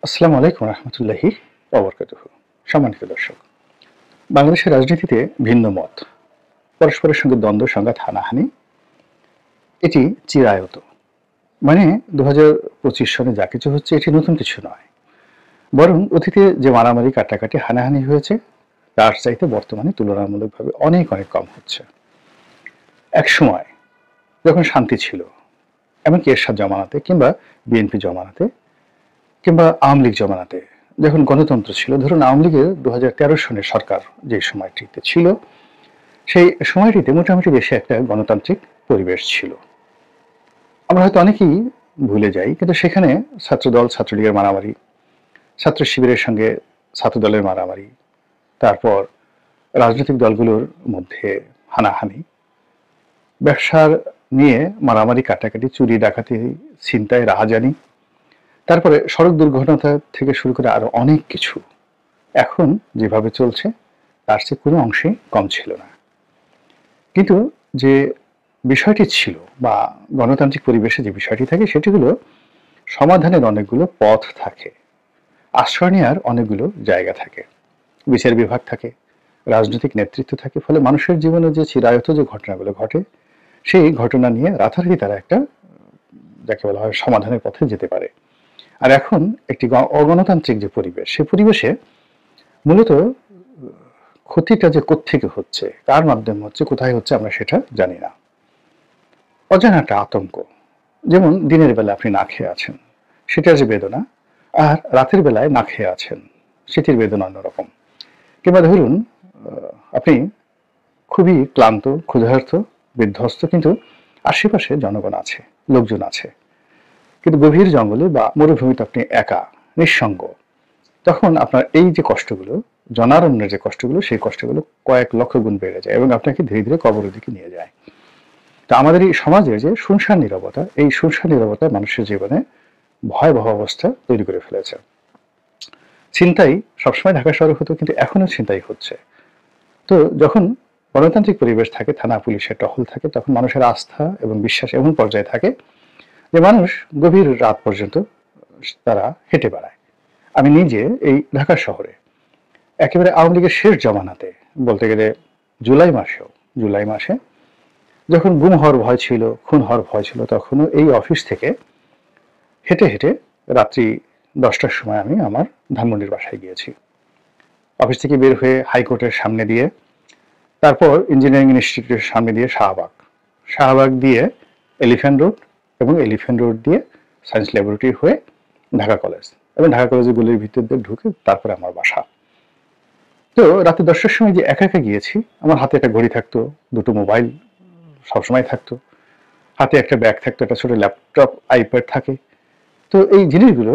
আসসালামু আলাইকুম রহমতুল্লাহি ওবরকাতুহু। সম্মানিত দর্শক, বাংলাদেশের রাজনীতিতে ভিন্ন মত, পরস্পরের সঙ্গে দ্বন্দ্ব, সংঘাত, হানাহানি এটি চিরায়ত। মানে 2025 সনে যা কিছু হচ্ছে এটি নতুন কিছু নয়, বরং অতীতে যে মারামারি, কাটাকাটি, হানাহানি হয়েছে তার চাইতে বর্তমানে তুলনামূলকভাবে অনেক অনেক কম হচ্ছে। এক সময় যখন শান্তি ছিল, এমনকি এরশাদ জমানাতে কিংবা বিএনপি জমানাতে কিংবা আওয়ামী লীগ জমানাতে, যখন গণতন্ত্র ছিল, ধরুন আওয়ামী লীগের 2013 সনের সরকার যে সময়টিতে ছিল, সেই সময়টিতে মোটামুটি দেশে একটা গণতান্ত্রিক পরিবেশ ছিল। আমরা হয়তো অনেকেই ভুলে যাই, কিন্তু সেখানে ছাত্রদল ছাত্রলীগের মারামারি, ছাত্র শিবিরের সঙ্গে ছাত্রদলের মারামারি, তারপর রাজনৈতিক দলগুলোর মধ্যে হানাহানি, ব্যবসার নিয়ে মারামারি, কাটাকাটি, চুরি, ডাকাতি, ছিনতাই, রাহাজানি, তারপরে সড়ক দুর্ঘটনা থেকে শুরু করে আরো অনেক কিছু এখন যেভাবে চলছে তার চেয়ে কোনো অংশেই কম ছিল না। কিন্তু যে বিষয়টি ছিল বা গণতান্ত্রিক পরিবেশে যে বিষয়টি থাকে সেটি হলো সমাধানের অনেকগুলো পথ থাকে, আশ্রয় নেওয়ার অনেকগুলো জায়গা থাকে, বিচার বিভাগ থাকে, রাজনৈতিক নেতৃত্ব থাকে। ফলে মানুষের জীবনে যে চিরায়ত যে ঘটনাগুলো ঘটে সেই ঘটনা নিয়ে রাতারাতি তারা একটা, যাকে বলা হয়, সমাধানের পথে যেতে পারে। আর এখন একটি অগণতান্ত্রিক যে পরিবেশ, সেই পরিবেশে মূলত ক্ষতিটা যে কোত্থেকে হচ্ছে, কার মাধ্যমে হচ্ছে, কোথায় হচ্ছে, আমরা সেটা জানি না। অজানা একটা আতঙ্ক। যেমন দিনের বেলা আপনি না খেয়ে আছেন, সেটার যে বেদনা, আর রাতের বেলায় না খেয়ে আছেন সেটির বেদনা অন্যরকম। কিংবা ধরুন আপনি খুবই ক্লান্ত, ক্ষুধার্ত, বিধ্বস্ত, কিন্তু আশেপাশে জনগণ আছে, লোকজন আছে, কিন্তু গভীর জঙ্গলে বা মরুভূমিতে আপনি একা, নিঃসঙ্গ। তখন আপনার এই যে কষ্টগুলো, জনারণ্যের যে কষ্টগুলো, সেই কষ্টগুলো কয়েক লক্ষ গুণ বেড়ে যায় এবং আপনাকে ধীরে ধীরে কবরের দিকে নিয়ে যায়। তা আমাদের এই সমাজের যে শুনশান নীরবতা, এই শুনশান নীরবতা মানুষের জীবনে ভয়াবহ অবস্থা তৈরি করে ফেলেছে। ছিনতাই সবসময় ঢাকা শহরে হতো, কিন্তু এখনো ছিনতাই হচ্ছে। তো যখন গণতান্ত্রিক পরিবেশ থাকে, থানা পুলিশের টহল থাকে, তখন মানুষের আস্থা এবং বিশ্বাস এমন পর্যায়ে থাকে যে মানুষ গভীর রাত পর্যন্ত তারা হেঁটে বেড়ায়। আমি নিজে এই ঢাকা শহরে একেবারে আওয়ামী লীগের শেষ জমানাতে, বলতে গেলে জুলাই মাসে যখন গুম হওয়ার ভয় ছিল, খুন হওয়ার ভয় ছিল, তখনও এই অফিস থেকে হেঁটে হেঁটে রাত্রি 10টার সময় আমি আমার ধানমন্ডির বাসায় গিয়েছি। অফিস থেকে বের হয়ে হাইকোর্টের সামনে দিয়ে, তারপর ইঞ্জিনিয়ারিং ইনস্টিটিউটের সামনে দিয়ে শাহবাগ দিয়ে এলিফ্যান্ট রোড, এবং এলিফ্যান্ট রোড দিয়ে সায়েন্স ল্যাবরেটরি হয়ে ঢাকা কলেজ, এবং ঢাকা কলেজের গলির ভিতর দিয়ে ঢুকে তারপরে আমার বাসা। তো রাতে 10টার সময় যে একা একা গিয়েছি, আমার হাতে একটা ঘড়ি থাকতো, দুটো মোবাইল সবসময় থাকতো, হাতে একটা ব্যাগ থাকতো, একটা ছোট ল্যাপটপ, আইপ্যাড থাকে। তো এই জিনিসগুলো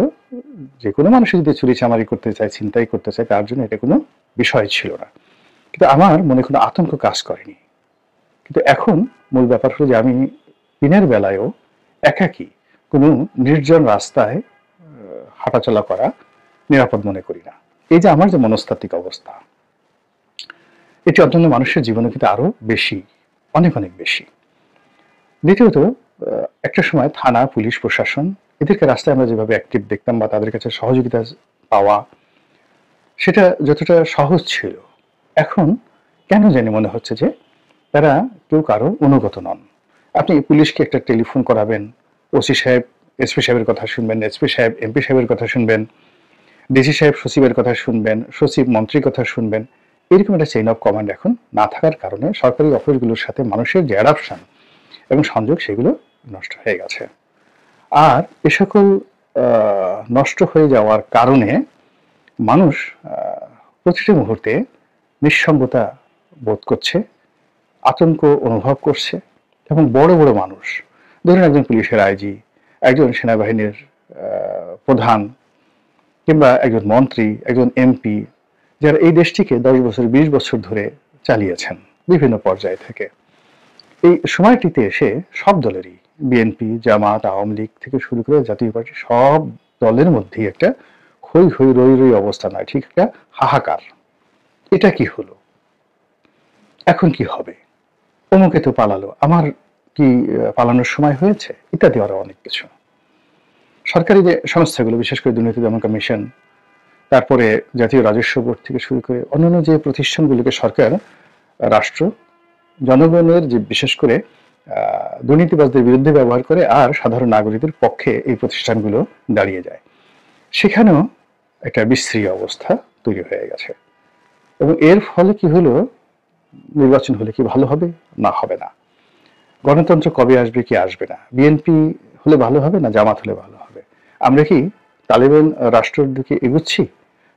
যে কোনো মানুষ যদি চুরি চামারি করতে চায়, ছিনতাই করতে চায়, তার জন্য এটা কোনো বিষয় ছিল না। কিন্তু আমার মনে কোনো আতঙ্ক কাজ করেনি। কিন্তু এখন মূল ব্যাপার হলো যে আমি দিনের বেলায়ও একাকী কোনো নির্জন রাস্তায় হাঁটাচলা করা নিরাপদ মনে করি না। এই যে আমার যে মনস্তাত্ত্বিক অবস্থা, এটি অন্যান্য মানুষের জীবনে কিন্তু আরো বেশি, অনেক অনেক বেশি। দ্বিতীয়ত, একটা সময় থানা, পুলিশ, প্রশাসন, এদেরকে রাস্তায় আমরা যেভাবে অ্যাক্টিভ দেখতাম বা তাদের কাছে সহযোগিতা পাওয়া, সেটা যতটা সহজ ছিল, এখন কেন জানি মনে হচ্ছে যে তারা কেউ কারো অনুগত নন। আপনি পুলিশকে একটা টেলিফোন করাবেন, ওসি সাহেব এসপি সাহেবের কথা শুনবেন, এসপি সাহেব এমপি সাহেবের কথা শুনবেন, ডিসি সাহেব সচিবের কথা শুনবেন, সচিব মন্ত্রীর কথা শুনবেন। এরকম একটা চেইন অফ কমান্ড এখন না থাকার কারণে সরকারি অফিসগুলোর সাথে মানুষের যে অ্যাডাপশন এবং সংযোগ, সেগুলো নষ্ট হয়ে গেছে। আর এ সকল নষ্ট হয়ে যাওয়ার কারণে মানুষ প্রতিটি মুহূর্তে নিঃসঙ্গতা বোধ করছে, আতঙ্ক অনুভব করছে। এবং বড় বড় মানুষ, ধরুন একজন পুলিশের আইজি, একজন সেনাবাহিনীর প্রধান, কিংবা একজন মন্ত্রী, একজন এমপি, যারা এই দেশটিকে 10 বছর 20 বছর ধরে চালিয়েছেন বিভিন্ন পর্যায় থেকে, এই সময়টিতে এসে সব দলেরই, বিএনপি, জামাত, আওয়ামী লীগ থেকে শুরু করে জাতীয় পার্টি, সব দলের মধ্যেই একটা হই হই রই রই অবস্থা নয়, ঠিক একটা হাহাকার। এটা কি হলো, এখন কি হবে, অমুকে তো পালালো, আমার কি পালানোর সময় হয়েছে, ইত্যাদি আরো অনেক কিছু। সরকারি যে সংস্থাগুলো, বিশেষ করে দুর্নীতি দমন কমিশন, তারপরে জাতীয় রাজস্ব বোর্ড থেকে শুরু করে অন্যান্য যে প্রতিষ্ঠানগুলোকে সরকার, রাষ্ট্র জনগণের যে বিশেষ করে দুর্নীতিবাজদের বিরুদ্ধে ব্যবহার করে আর সাধারণ নাগরিকদের পক্ষে এই প্রতিষ্ঠানগুলো দাঁড়িয়ে যায়, সেখানেও একটা বিশ্রী অবস্থা তৈরি হয়ে গেছে। এবং এর ফলে কি হলো, নির্বাচন হলে কি ভালো হবে, না হবে না, গণতন্ত্র কবে আসবে কি আসবে না, বিএনপি হলে ভালো হবে না জামাত হলে ভালো হবে, আমরা কি তালেবান রাষ্ট্রের দিকে এগুচ্ছি,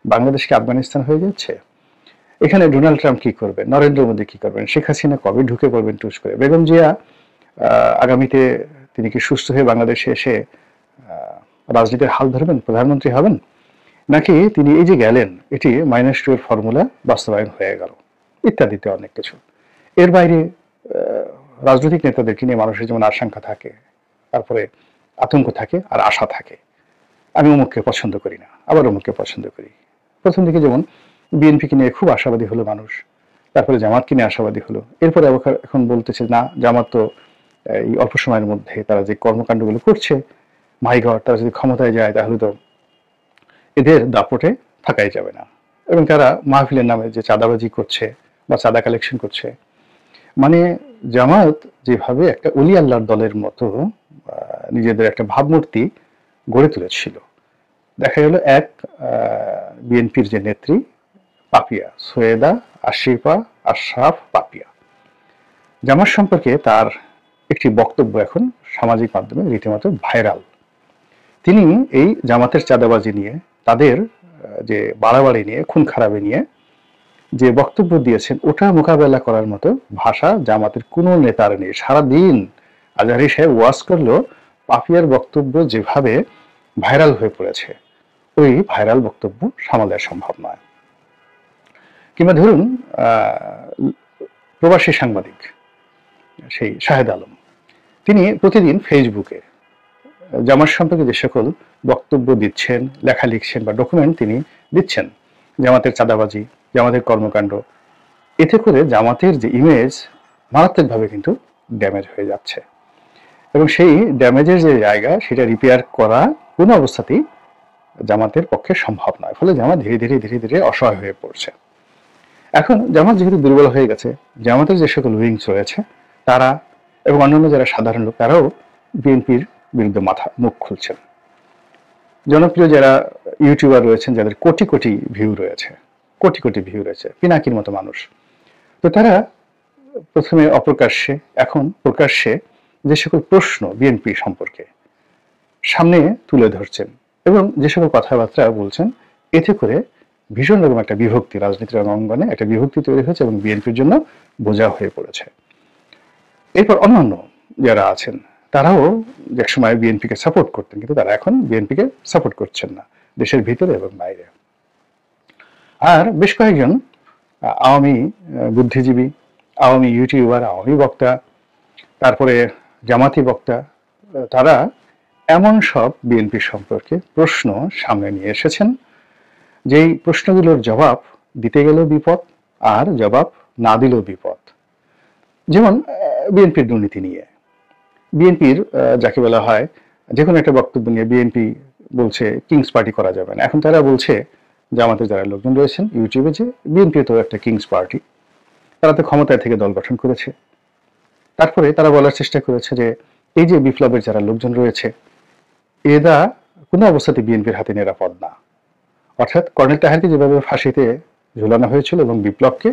বাংলাদেশ কি আফগানিস্তান হয়ে যাচ্ছে, এখানে ডোনাল্ড ট্রাম্প কি করবেন, নরেন্দ্র মোদী কি করবেন, শেখ হাসিনা কবে ঢুকে পড়বেন টুস করে, বেগম জিয়া আগামীতে তিনি কি সুস্থ হয়ে বাংলাদেশে এসে রাজনীতির হাল ধরবেন, প্রধানমন্ত্রী হবেন, নাকি তিনি এই যে গেলেন এটি -2 এর ফর্মুলা বাস্তবায়ন হয়ে গেল, ইত্যাদিতে অনেক কিছু। এর বাইরে রাজনৈতিক নেতাদেরকে নিয়ে মানুষের যেমন আশঙ্কা থাকে, তারপরে আতঙ্ক থাকে আর আশা থাকে, আমি অমুককে পছন্দ করি না, আবার অমুককে পছন্দ করি। প্রথম দিকে যেমন বিএনপিকে নিয়ে খুব আশাবাদী হলো মানুষ, তারপরে জামাতকে নিয়ে আশাবাদী হলো, এরপরে এখন বলতেছে না জামাত তো এই অল্প সময়ের মধ্যে তারা যে কর্মকাণ্ডগুলো করছে, মাই গড, তারা যদি ক্ষমতায় যায় তাহলে তো এদের দাপটে থাকাই যাবে না, এবং তারা মাহফিলের নামে যে চাঁদাবাজি করছে বা চাঁদা কালেকশন করছে, মানে জামাত যেভাবে একটা অলি আল্লাহর দলের মতো নিজেদের একটা ভাবমূর্তি গড়ে তুলেছিল, দেখা গেল এক বিএনপির যে নেত্রী পাপিয়া সৈয়দা আশরাফ পাপিয়া, জামাত সম্পর্কে তার একটি বক্তব্য এখন সামাজিক মাধ্যমে রীতিমতো ভাইরাল। তিনি এই জামাতের চাঁদাবাজি নিয়ে, তাদের যে বাড়াবাড়ি নিয়ে, খুন খারাপি নিয়ে যে বক্তব্য দিয়েছেন, ওটা মোকাবেলা করার মতো ভাষা জামাতের কোনো নেতার নেই। সারাদিন আজহারী সাহেব ওয়াজ করলেও পাপিয়ার বক্তব্য যেভাবে ভাইরাল হয়ে পড়েছে, ওই ভাইরাল বক্তব্য সামাল দেওয়া সম্ভব নয়। কিংবা ধরুন প্রবাসী সাংবাদিক সেই শাহেদ আলম, তিনি প্রতিদিন ফেসবুকে জামাত সম্পর্কে যে সকল বক্তব্য দিচ্ছেন, লেখা লিখছেন বা ডকুমেন্ট তিনি দিচ্ছেন, জামাতের চাঁদাবাজি, জামাতের কর্মকাণ্ড, এতে করে জামাতের যে ইমেজ মারাত্মকভাবে কিন্তু ড্যামেজ হয়ে যাচ্ছে, এবং সেই ড্যামেজের যে জায়গা সেটা রিপেয়ার করা কোনো অবস্থাতেই জামাতের পক্ষে সম্ভব নয়। ফলে জামাত ধীরে ধীরে অসহায় হয়ে পড়ছে। এখন জামাত যেহেতু দুর্বল হয়ে গেছে, জামাতের যে সকল উইংস রয়েছে তারা এবং অন্যান্য যারা সাধারণ লোক, তারাও বিএনপির বিরুদ্ধে মুখ খুলছেন। জনপ্রিয় যারা ইউটিউবার রয়েছেন, যাদের কোটি কোটি ভিউ রয়েছে, পিনাকির মতো মানুষ, তো তারা প্রথমে অপ্রকাশ্যে, এখন প্রকাশ্যে যে সকল প্রশ্ন বিএনপি সম্পর্কে সামনে তুলে ধরছেন এবং যে সকল কথাবার্তা বলছেন, এতে করে ভীষণ রকম একটা বিভক্তি, রাজনীতির অঙ্গনে একটা বিভক্তি তৈরি হয়েছে এবং বিএনপির জন্য বোঝা হয়ে পড়েছে। এরপর অন্যান্য যারা আছেন তারাও একসময় বিএনপিকে সাপোর্ট করতেন, কিন্তু তারা এখন বিএনপিকে সাপোর্ট করছেন না, দেশের ভিতরে এবং বাইরে। আর বেশ কয়েকজন আওয়ামী বুদ্ধিজীবী, আওয়ামী ইউটিউবার, আওয়ামী বক্তা, তারপরে জামাতি বক্তা, তারা এমন সব বিএনপি সম্পর্কে প্রশ্ন সামনে নিয়ে এসেছেন, যেই প্রশ্নগুলোর জবাব দিতে গেলেও বিপদ, আর জবাব না দিলেও বিপদ। যেমন বিএনপির দুর্নীতি নিয়ে, বিএনপির যাকে বলা হয় যে কোনো একটা বক্তব্য নিয়ে বিএনপি বলছে কিংস পার্টি করা যাবে না। এখন তারা বলছে, জামাতের যারা লোকজন রয়েছেন ইউটিউবে, যে বিএনপি তো একটা কিংস পার্টি, তারা তো ক্ষমতায় থেকে দল গঠন করেছে। তারপরে তারা বলার চেষ্টা করেছে যে এই যে বিপ্লবের যারা লোকজন রয়েছে, এরা কোনো অবস্থাতে বিএনপির হাতে নিরাপদ না। অর্থাৎ কর্নেল তাহেরকে যেভাবে ফাঁসিতে ঝুলানো হয়েছিল এবং বিপ্লবকে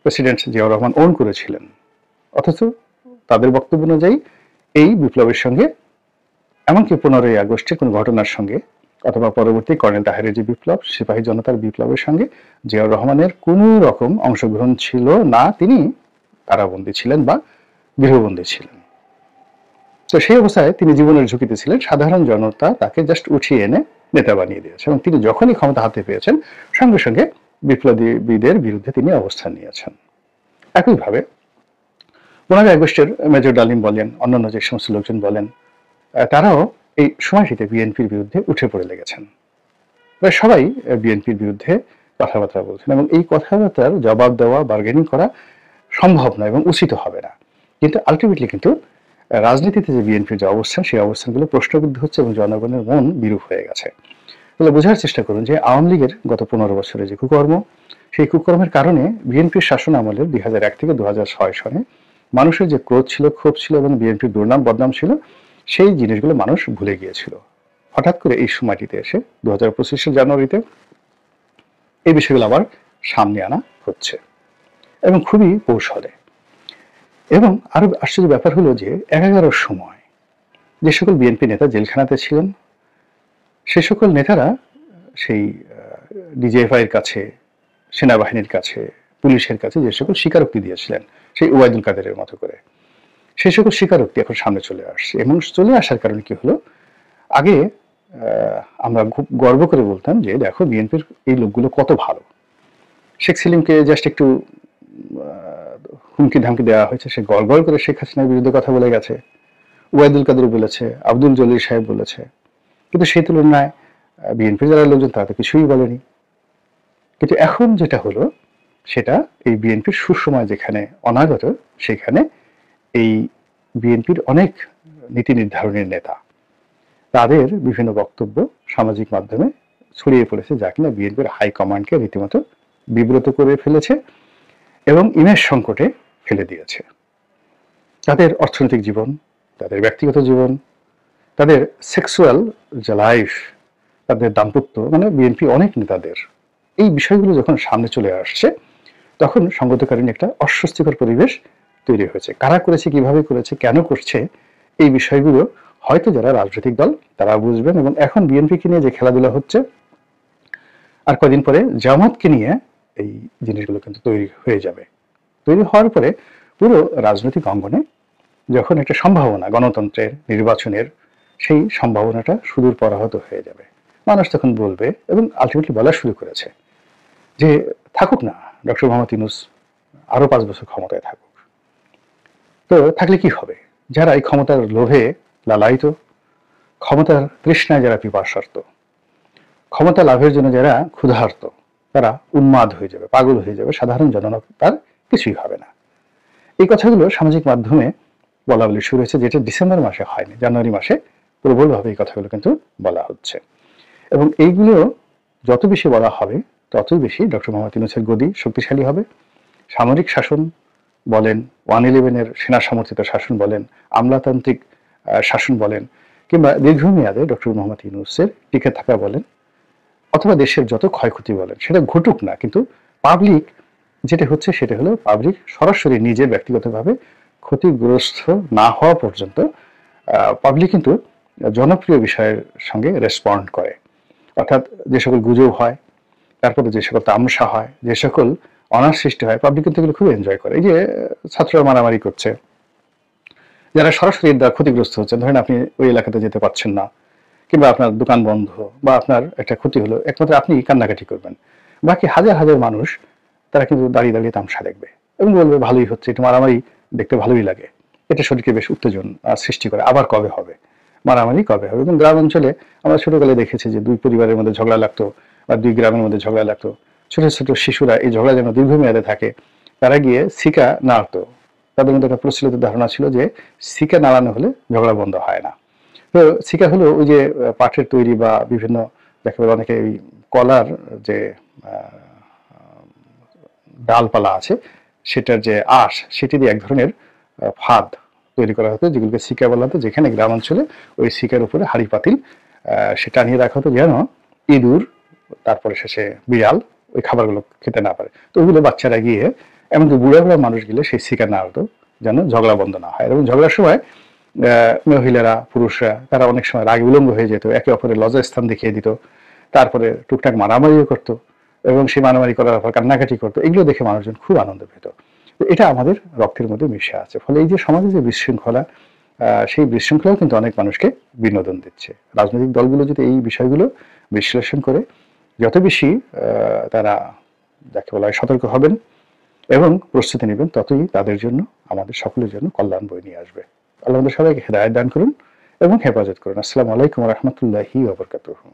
প্রেসিডেন্ট জিয়াউর রহমান ওন করেছিলেন, অথচ তাদের বক্তব্য অনুযায়ী এই বিপ্লবের সঙ্গে, এমনকি 15ই আগস্টের কোনো ঘটনার সঙ্গে অথবা পরবর্তী কর্নেল তাহেরের যে বিপ্লব, সিপাহী জনতার বিপ্লবের সঙ্গে জিয়াউর রহমানের কোনো রকম অংশগ্রহণ ছিল না, তিনি কারাবন্দী ছিলেন বা গৃহবন্দী ছিলেন। তো সেই অবস্থায় তিনি জীবনের ঝুঁকিতে ছিলেন, সাধারণ জনতা তাকে জাস্ট উঠিয়ে এনে নেতা বানিয়ে দিয়েছে, এবং তিনি যখনই ক্ষমতা হাতে পেয়েছেন সঙ্গে সঙ্গে বিপ্লবীদের বিরুদ্ধে তিনি অবস্থান নিয়েছেন। একইভাবে 15ই আগস্টের মেজর ডালিম বলেন, অন্যান্য যে সমস্ত লোকজন বলেন, তারাও এই সময়টিতে বিএনপির বিরুদ্ধে উঠে পড়ে লেগেছেন। প্রায় সবাই বিএনপির বিরুদ্ধে কথাবার্তা বলছেন, এবং এই কথাবার্তার জবাব দেওয়া, বার্গেনিং করা সম্ভব নয় এবং উচিত হবে না। কিন্তু আলটিমেটলি কিন্তু রাজনীতিতে যে বিএনপির যে অবস্থান, সেই অবস্থানগুলো প্রশ্নবিদ্ধ হচ্ছে এবং জনগণের মন বিরূপ হয়ে গেছে। তাহলে বোঝার চেষ্টা করুন যে আওয়ামী লীগের গত 15 বছরে যে কুকর্ম, সেই কুকর্মের কারণে বিএনপির শাসন আমলের 2001 থেকে 2006 সনে মানুষের যে ক্রোধ ছিল, ক্ষোভ ছিল এবং বিএনপির দুর্নাম বদনাম ছিল, সেই জিনিসগুলো মানুষ ভুলে গিয়েছিল। হঠাৎ করে এই সময়টিতে এসে 2025 জানুয়ারিতে এই বিষয়গুলো আবার সামনে আনা হচ্ছে এবং খুবই কৌশলে। এবং আরো আশ্চর্য ব্যাপার হলো যে 11-র সময় যে সকল বিএনপি নেতা জেলখানাতে ছিলেন, সে সকল নেতারা সেই ডিজিএফআই এর কাছে, সেনাবাহিনীর কাছে, পুলিশের কাছে যে সকল স্বীকারোক্তি দিয়েছিলেন, সেই ওবায়দুল কাদেরের মতো করে, সেই সকল স্বীকারোক্তি এখন সামনে চলে আসছে। এবং চলে আসার কারণে কি হলো, আগে আমরা খুব গর্ব করে বলতাম যে দেখো বিএনপির এই লোকগুলো কত ভালো। শেখ সেলিমকে জাস্ট একটু হুমকি ধামকি দেওয়া হয়েছে, সে গড় গড় করে শেখ হাসিনার বিরুদ্ধে কথা বলে গেছে, ওবায়দুল কাদের বলেছে, আব্দুল জলিল সাহেব বলেছে, কিন্তু সেই তুলনায় বিএনপির যারা লোকজন তারা তো কিছুই বলেনি। কিন্তু এখন যেটা হলো সেটা এই বিএনপির সুসময় যেখানে অনাগত, সেখানে এই বিএনপির অনেক নীতি নির্ধারণের নেতা তাদের বিভিন্ন বক্তব্য সামাজিক মাধ্যমে ছড়িয়ে পড়েছে, যা কিনা বিএনপির হাইকমান্ডকে রীতিমতো বিব্রত করে ফেলেছে এবং ইমেজ সংকটে ফেলে দিয়েছে। তাদের অর্থনৈতিক জীবন, তাদের ব্যক্তিগত জীবন, তাদের সেক্সুয়াল যে লাইফ, তাদের দাম্পত্য, মানে বিএনপি অনেক নেতাদের এই বিষয়গুলো যখন সামনে চলে আসছে, তখন সঙ্গতকালীন একটা অস্বস্তিকর পরিবেশ তৈরি হয়েছে। কারা করেছে, কিভাবে করেছে, কেন করছে, এই বিষয়গুলো হয়তো যারা রাজনৈতিক দল তারা বুঝবেন। এবং এখন বিএনপিকে নিয়ে যে খেলাধুলা হচ্ছে, আর কদিন পরে জামাতকে নিয়ে এই জিনিসগুলো কিন্তু তৈরি হয়ে যাবে। তৈরি হওয়ার পরে পুরো রাজনৈতিক অঙ্গনে যখন একটা সম্ভাবনা গণতন্ত্রের, নির্বাচনের, সেই সম্ভাবনাটা সুদূর পরাহত হয়ে যাবে। মানুষ তখন বলবে এবং আলটিমেটলি বলা শুরু করেছে যে থাকুক না ডক্টর মোহাম্মদ ইউনূস, আরো 5 বছর ক্ষমতায় থাকুক। তো থাকলে কি হবে, যারা এই ক্ষমতার লোভে লালায়িত, ক্ষমতার তৃষ্ণায় যারা পিপাসার্ত, ক্ষমতা লাভের জন্য যারা ক্ষুধার্ত, তারা উন্মাদ হয়ে যাবে, পাগল হয়ে যাবে, সাধারণ জনগণ তার কিছুই হবে না। এই কথাগুলো সামাজিক মাধ্যমে বলা বলি শুরু হয়েছে, যেটা ডিসেম্বর মাসে হয়নি, জানুয়ারি মাসে প্রবলভাবে এই কথাগুলো কিন্তু বলা হচ্ছে। এবং এইগুলো যত বেশি বলা হবে ততই বেশি ডক্টর মোহাম্মদ ইউনূসের গদি শক্তিশালী হবে। সামরিক শাসন বলেন, 111-এর সেনা সমর্থিত শাসন বলেন, আমলাতান্ত্রিক শাসন বলেন, কিংবা দীর্ঘমেয়াদে ডক্টর মোহাম্মদ ইউনূসের টিকে থাকা বলেন, অথবা দেশের যত ক্ষয়ক্ষতি বলেন, সেটা ঘটুক না, কিন্তু পাবলিক যেটা হচ্ছে সেটা হলো পাবলিক সরাসরি নিজের ব্যক্তিগতভাবে ক্ষতিগ্রস্ত না হওয়া পর্যন্ত পাবলিক কিন্তু জনপ্রিয় বিষয়ের সঙ্গে রেসপন্ড করে। অর্থাৎ যে সকল গুজব হয়, তারপরে যে সকল তামসা হয়, যে সকল অনার সৃষ্টি হয়, পাবলিক কিন্তু এগুলো খুব এনজয় করে। এই যে ছাত্ররা মারামারি করছে, যারা সরাসরি এর দ্বারা ক্ষতিগ্রস্ত হচ্ছে, ধরেন আপনি ওই এলাকাতে যেতে পারছেন না, কিংবা আপনার দোকান বন্ধ, বা আপনার একটা ক্ষতি হলো, একমাত্র আপনি কান্নাকাটি করবেন, বাকি হাজার হাজার মানুষ তারা কিন্তু দাঁড়িয়ে দাঁড়িয়ে তামসা দেখবে এবং বলবে ভালোই হচ্ছে, এটা মারামারি দেখতে ভালোই লাগে, এটা শরীরকে বেশ উত্তেজন সৃষ্টি করে, আবার কবে হবে মারামারি, কবে হবে। এবং গ্রাম অঞ্চলে আমরা ছোটবেলায় দেখেছি যে দুই পরিবারের মধ্যে ঝগড়া লাগতো বা দুই গ্রামের মধ্যে ঝগড়া লাগতো, ছোট ছোট শিশুরা এই ঝগড়া যেন দীর্ঘমেয়াদে থাকে, তারা গিয়ে সিকা নাড়তো। তাদের মধ্যে একটা প্রচলিত ধারণা ছিল যে সিকা নাড়ানো হলে ঝগড়া বন্ধ হয় না। তো সিকা হলো ওই যে পাটের তৈরি বা বিভিন্ন দেখা গেল অনেকে ওই কলার যে ডালপালা আছে সেটার যে আঁশ, সেটি দিয়ে এক ধরনের ফাঁদ তৈরি করা হতো, যেগুলোকে সিকা বলা হতো। যেখানে গ্রাম অঞ্চলে ওই সিকার উপরে হাঁড়ি পাতিল সেটা নিয়ে রাখা হতো, যেন ইঁদুর, তারপরে শেষে বিড়াল ওই খাবারগুলো খেতে না পারে। তো ওইগুলো বাচ্চারা গিয়ে, এমনকি বুড়া বুড়া মানুষ গেলে সেই সিকা না হতো, যেন ঝগড়া বন্ধ না হয়। এবং ঝগড়ার সময় মহিলারা, পুরুষরা তারা অনেক সময় রাগে উলঙ্গ হয়ে যেত, একে অপরের লজ্জাস্থান দেখিয়ে দিত, তারপরে টুকটাক মারামারিও করতো এবং সেই মারামারি করার পর কান্নাকাটি করতো। এগুলো দেখে মানুষজন খুব আনন্দ পেত। তো এটা আমাদের রক্তের মধ্যে মিশে আছে। ফলে এই যে সমাজে যে বিশৃঙ্খলা, সেই বিশৃঙ্খলাও কিন্তু অনেক মানুষকে বিনোদন দিচ্ছে। রাজনৈতিক দলগুলো যদি এই বিষয়গুলো বিশ্লেষণ করে যত বেশি তারা যাকে বলা হয় সতর্ক হবেন এবং প্রস্তুতি নেবেন, ততই তাদের জন্য, আমাদের সকলের জন্য কল্যাণ বয়ে নিয়ে আসবে। আল্লাহ আমাদের সবাইকে হেদায়েত দান করুন এবং হেফাজত করুন। আসসালামু আলাইকুম ওয়া রাহমাতুল্লাহি ওয়া বারাকাতুহু।